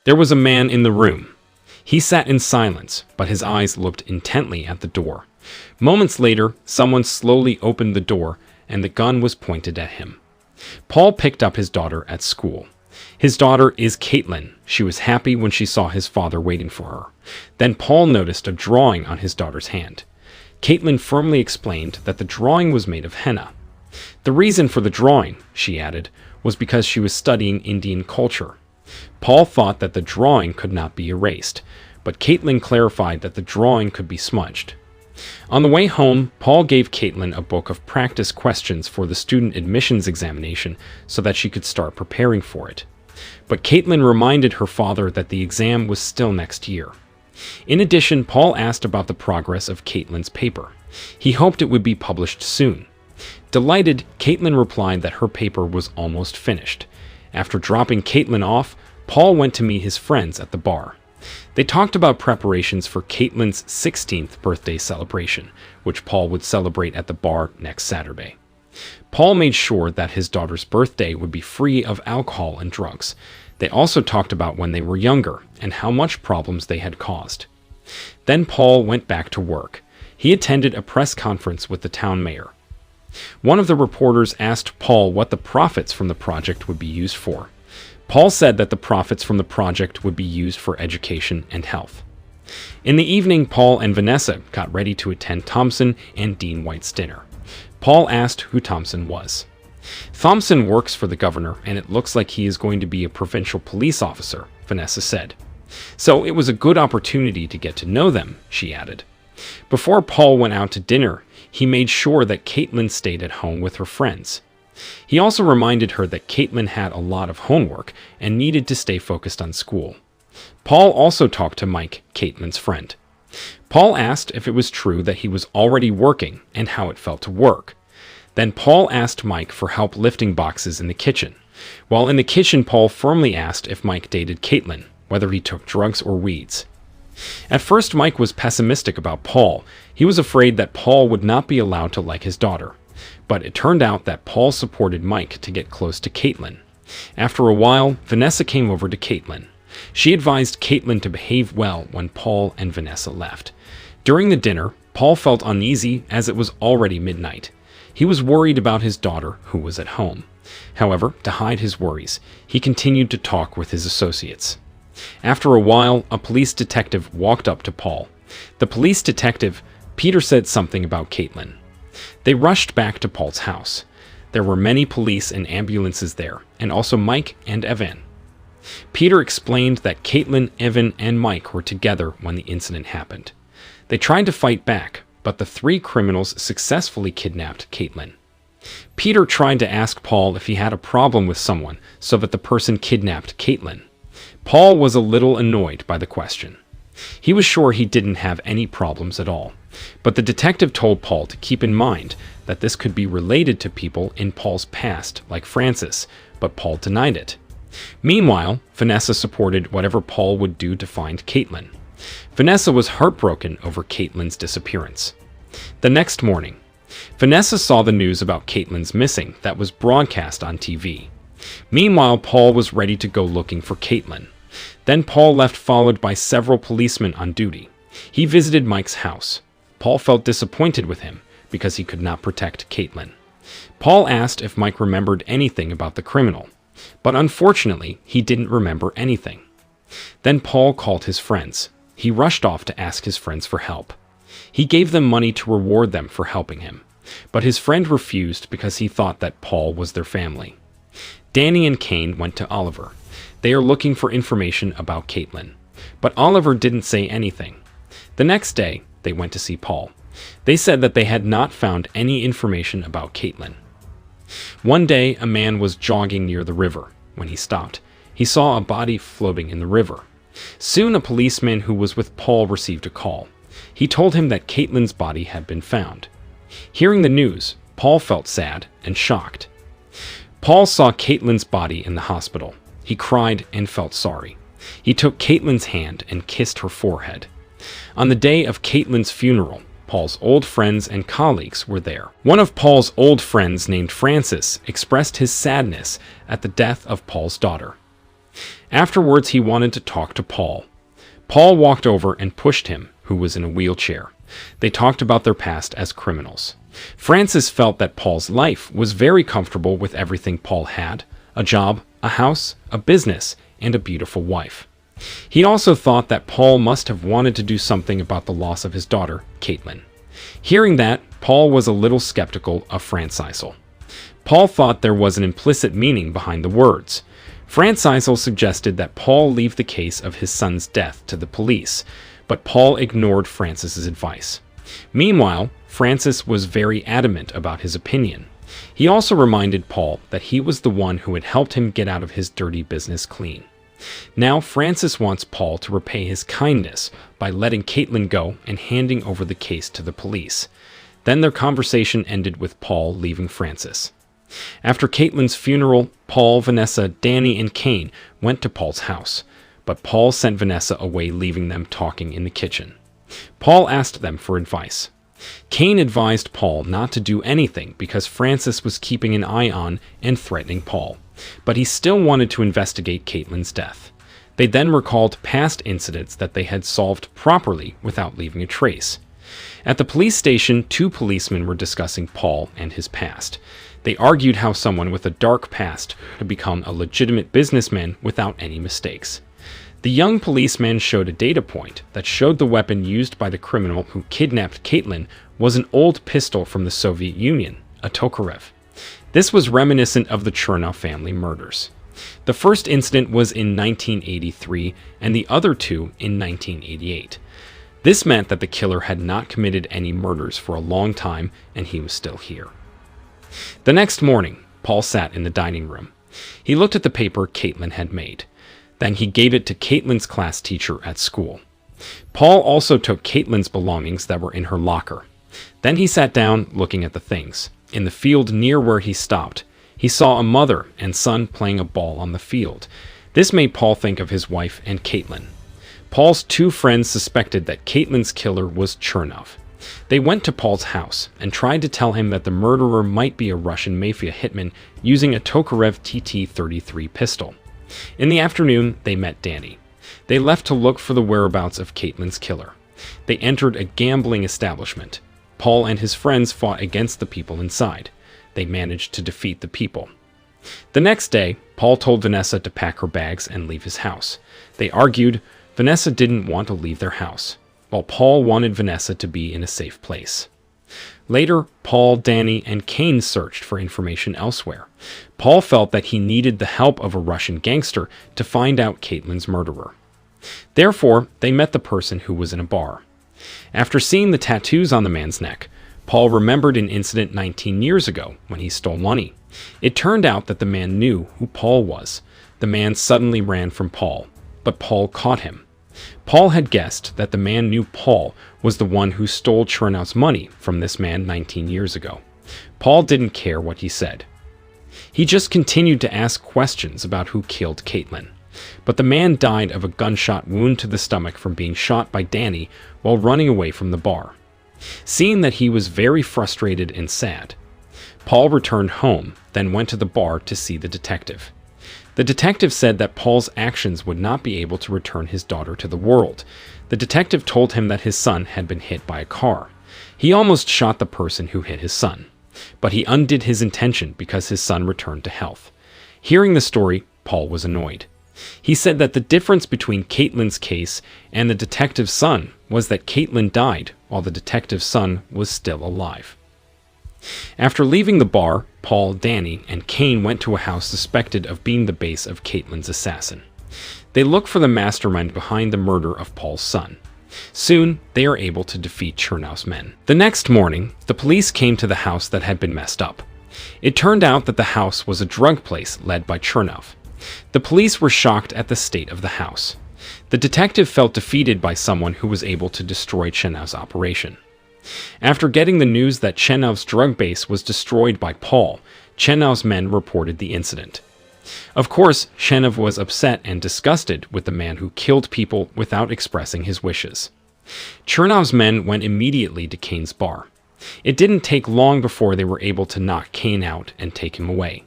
There was a man in the room. He sat in silence, but his eyes looked intently at the door. Moments later, someone slowly opened the door, and the gun was pointed at him. Paul picked up his daughter at school. His daughter is Caitlin. She was happy when she saw his father waiting for her. Then Paul noticed a drawing on his daughter's hand. Caitlin firmly explained that the drawing was made of henna. The reason for the drawing, she added, was because she was studying Indian culture. Paul thought that the drawing could not be erased, but Caitlin clarified that the drawing could be smudged. On the way home, Paul gave Caitlin a book of practice questions for the student admissions examination so that she could start preparing for it. But Caitlin reminded her father that the exam was still next year. In addition, Paul asked about the progress of Caitlin's paper. He hoped it would be published soon. Delighted, Caitlin replied that her paper was almost finished. After dropping Caitlin off, Paul went to meet his friends at the bar. They talked about preparations for Caitlin's 16th birthday celebration, which Paul would celebrate at the bar next Saturday. Paul made sure that his daughter's birthday would be free of alcohol and drugs. They also talked about when they were younger and how much problems they had caused. Then Paul went back to work. He attended a press conference with the town mayor. One of the reporters asked Paul what the profits from the project would be used for. Paul said that the profits from the project would be used for education and health. In the evening, Paul and Vanessa got ready to attend Thompson and Dean White's dinner. Paul asked who Thompson was. Thompson works for the governor, and it looks like he is going to be a provincial police officer, Vanessa said. So it was a good opportunity to get to know them, she added. Before Paul went out to dinner, he made sure that Caitlin stayed at home with her friends. He also reminded her that Caitlin had a lot of homework and needed to stay focused on school. Paul also talked to Mike, Caitlin's friend. Paul asked if it was true that he was already working and how it felt to work. Then Paul asked Mike for help lifting boxes in the kitchen. While in the kitchen, Paul firmly asked if Mike dated Caitlin, whether he took drugs or weeds. At first, Mike was pessimistic about Paul. He was afraid that Paul would not be allowed to like his daughter. But it turned out that Paul supported Mike to get close to Caitlin. After a while, Vanessa came over to Caitlin. She advised Caitlin to behave well when Paul and Vanessa left. During the dinner, Paul felt uneasy as it was already midnight. He was worried about his daughter, who was at home. However, to hide his worries, he continued to talk with his associates. After a while, a police detective walked up to Paul. The police detective, Peter, said something about Caitlin. They rushed back to Paul's house. There were many police and ambulances there, and also Mike and Evan. Peter explained that Caitlin, Evan, and Mike were together when the incident happened. They tried to fight back, but the three criminals successfully kidnapped Caitlin. Peter tried to ask Paul if he had a problem with someone so that the person kidnapped Caitlin. Paul was a little annoyed by the question. He was sure he didn't have any problems at all, but the detective told Paul to keep in mind that this could be related to people in Paul's past, like Francis, but Paul denied it. Meanwhile, Vanessa supported whatever Paul would do to find Caitlin. Vanessa was heartbroken over Caitlin's disappearance. The next morning, Vanessa saw the news about Caitlin's missing that was broadcast on TV. Meanwhile, Paul was ready to go looking for Caitlin. Then Paul left, followed by several policemen on duty. He visited Mike's house. Paul felt disappointed with him because he could not protect Caitlin. Paul asked if Mike remembered anything about the criminal, but unfortunately, he didn't remember anything. Then Paul called his friends. He rushed off to ask his friends for help. He gave them money to reward them for helping him, but his friend refused because he thought that Paul was their family. Danny and Kane went to Oliver. They are looking for information about Caitlin, but Oliver didn't say anything. The next day, they went to see Paul. They said that they had not found any information about Caitlin. One day, a man was jogging near the river. When he stopped, he saw a body floating in the river. Soon, a policeman who was with Paul received a call. He told him that Caitlin's body had been found. Hearing the news, Paul felt sad and shocked. Paul saw Caitlin's body in the hospital. He cried and felt sorry. He took Caitlin's hand and kissed her forehead. On the day of Caitlin's funeral, Paul's old friends and colleagues were there. One of Paul's old friends named Francis expressed his sadness at the death of Paul's daughter. Afterwards, he wanted to talk to Paul. Paul walked over and pushed him, who was in a wheelchair. They talked about their past as criminals. Francis felt that Paul's life was very comfortable with everything Paul had: a job, a house, a business, and a beautiful wife. He also thought that Paul must have wanted to do something about the loss of his daughter, Caitlin. Hearing that, Paul was a little skeptical of Francisal. Paul thought there was an implicit meaning behind the words. Francisal suggested that Paul leave the case of his son's death to the police, but Paul ignored Francis's advice. Meanwhile, Francis was very adamant about his opinion. He also reminded Paul that he was the one who had helped him get out of his dirty business clean. Now Francis wants Paul to repay his kindness by letting Caitlin go and handing over the case to the police. Then their conversation ended with Paul leaving Francis. After Caitlin's funeral, Paul, Vanessa, Danny, and Kane went to Paul's house, but Paul sent Vanessa away, leaving them talking in the kitchen. Paul asked them for advice. Kane advised Paul not to do anything because Francis was keeping an eye on and threatening Paul, but he still wanted to investigate Caitlin's death. They then recalled past incidents that they had solved properly without leaving a trace. At the police station, two policemen were discussing Paul and his past. They argued how someone with a dark past could become a legitimate businessman without any mistakes. The young policeman showed a data point that showed the weapon used by the criminal who kidnapped Caitlin was an old pistol from the Soviet Union, a Tokarev. This was reminiscent of the Chernov family murders. The first incident was in 1983 and the other two in 1988. This meant that the killer had not committed any murders for a long time and he was still here. The next morning, Paul sat in the dining room. He looked at the paper Caitlin had made. Then he gave it to Caitlin's class teacher at school. Paul also took Caitlin's belongings that were in her locker. Then he sat down looking at the things. In the field near where he stopped, he saw a mother and son playing a ball on the field. This made Paul think of his wife and Caitlin. Paul's two friends suspected that Caitlin's killer was Chernov. They went to Paul's house and tried to tell him that the murderer might be a Russian mafia hitman using a Tokarev TT-33 pistol. In the afternoon, they met Danny. They left to look for the whereabouts of Caitlin's killer. They entered a gambling establishment. Paul and his friends fought against the people inside. They managed to defeat the people. The next day, Paul told Vanessa to pack her bags and leave his house. They argued. Vanessa didn't want to leave their house, while Paul wanted Vanessa to be in a safe place. Later, Paul, Danny, and Kane searched for information elsewhere. Paul felt that he needed the help of a Russian gangster to find out Caitlin's murderer. Therefore, they met the person who was in a bar. After seeing the tattoos on the man's neck, Paul remembered an incident 19 years ago when he stole money. It turned out that the man knew who Paul was. The man suddenly ran from Paul, but Paul caught him. Paul had guessed that the man knew Paul was the one who stole Chernov's money from this man 19 years ago. Paul didn't care what he said. He just continued to ask questions about who killed Caitlin. But the man died of a gunshot wound to the stomach from being shot by Danny while running away from the bar. Seeing that he was very frustrated and sad, Paul returned home, then went to the bar to see the detective. The detective said that Paul's actions would not be able to return his daughter to the world. The detective told him that his son had been hit by a car. He almost shot the person who hit his son, but he undid his intention because his son returned to health. Hearing the story, Paul was annoyed. He said that the difference between Caitlin's case and the detective's son was that Caitlin died while the detective's son was still alive. After leaving the bar, Paul, Danny, and Kane went to a house suspected of being the base of Caitlin's assassin. They look for the mastermind behind the murder of Paul's son. Soon, they are able to defeat Chernov's men. The next morning, the police came to the house that had been messed up. It turned out that the house was a drug place led by Chernov. The police were shocked at the state of the house. The detective felt defeated by someone who was able to destroy Chernov's operation. After getting the news that Chernov's drug base was destroyed by Paul, Chernov's men reported the incident. Of course, Chernov was upset and disgusted with the man who killed people without expressing his wishes. Chernov's men went immediately to Kane's bar. It didn't take long before they were able to knock Kane out and take him away.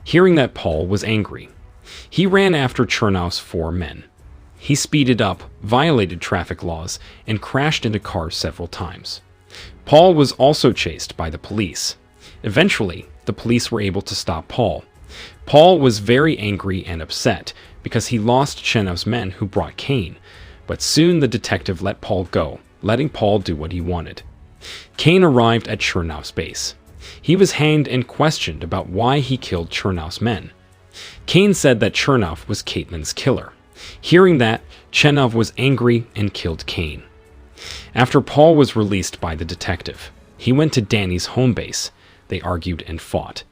hearing that Paul was angry. He ran after Chernow's 4 men. He speeded up, violated traffic laws, and crashed into cars several times. Paul was also chased by the police. Eventually, the police were able to stop Paul. Paul was very angry and upset because he lost Chernow's men who brought Cain, but soon the detective let Paul go, letting Paul do what he wanted. Cain arrived at Chernow's base. He was hanged and questioned about why he killed Chernow's men. Cain said that Chernow was Caitlin's killer. Hearing that, Chernow was angry and killed Cain. After Paul was released by the detective, he went to Danny's home base. They argued and fought.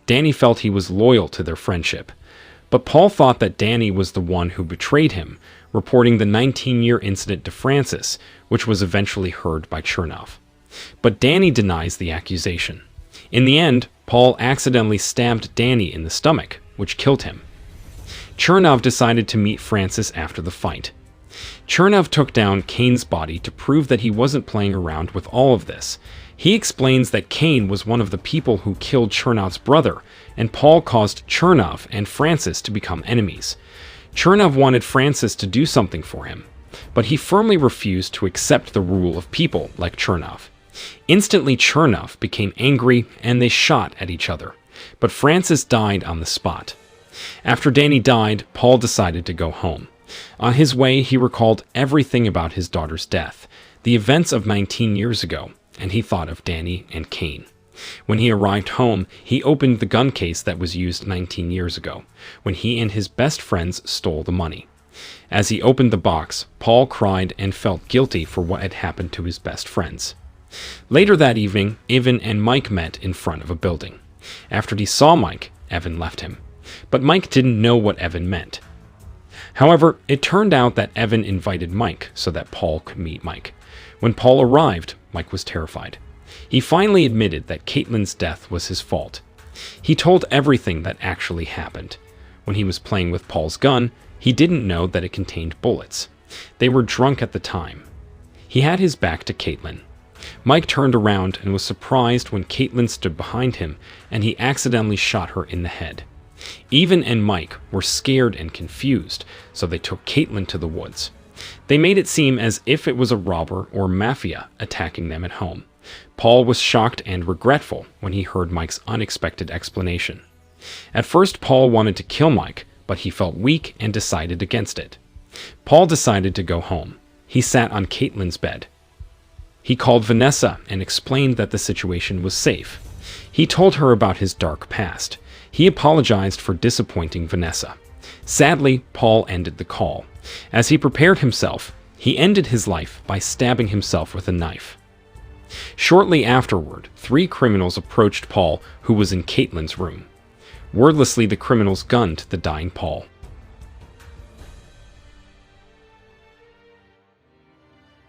Danny felt he was loyal to their friendship, but Paul thought that Danny was the one who betrayed him, reporting the 19-year incident to Francis, which was eventually heard by Chernow. But Danny denies the accusation. In the end, Paul accidentally stabbed Danny in the stomach, which killed him. Chernow decided to meet Francis after the fight. Chernow took down Cain's body to prove that he wasn't playing around with all of this. He explains that Cain was one of the people who killed Chernow's brother, and Paul caused Chernow and Francis to become enemies. Chernow wanted Francis to do something for him, but he firmly refused to accept the rule of people like Chernow. Instantly, Chernow became angry and they shot at each other, but Francis died on the spot. After Danny died, Paul decided to go home. On his way, he recalled everything about his daughter's death, the events of 19 years ago, and he thought of Danny and Cain. When he arrived home, he opened the gun case that was used 19 years ago, when he and his best friends stole the money. As he opened the box, Paul cried and felt guilty for what had happened to his best friends. Later that evening, Evan and Mike met in front of a building. After he saw Mike, Evan left him. But Mike didn't know what Evan meant. However, it turned out that Evan invited Mike so that Paul could meet Mike. When Paul arrived, Mike was terrified. He finally admitted that Caitlin's death was his fault. He told everything that actually happened. When he was playing with Paul's gun, he didn't know that it contained bullets. They were drunk at the time. He had his back to Caitlin. Mike turned around and was surprised when Caitlin stood behind him and he accidentally shot her in the head. Evan and Mike were scared and confused, so they took Caitlin to the woods. They made it seem as if it was a robber or mafia attacking them at home. Paul was shocked and regretful when he heard Mike's unexpected explanation. At first, Paul wanted to kill Mike, but he felt weak and decided against it. Paul decided to go home. He sat on Caitlin's bed. He called Vanessa and explained that the situation was safe. He told her about his dark past. He apologized for disappointing Vanessa. Sadly, Paul ended the call. As he prepared himself, he ended his life by stabbing himself with a knife. Shortly afterward, 3 criminals approached Paul, who was in Caitlin's room. Wordlessly, the criminals gunned the dying Paul.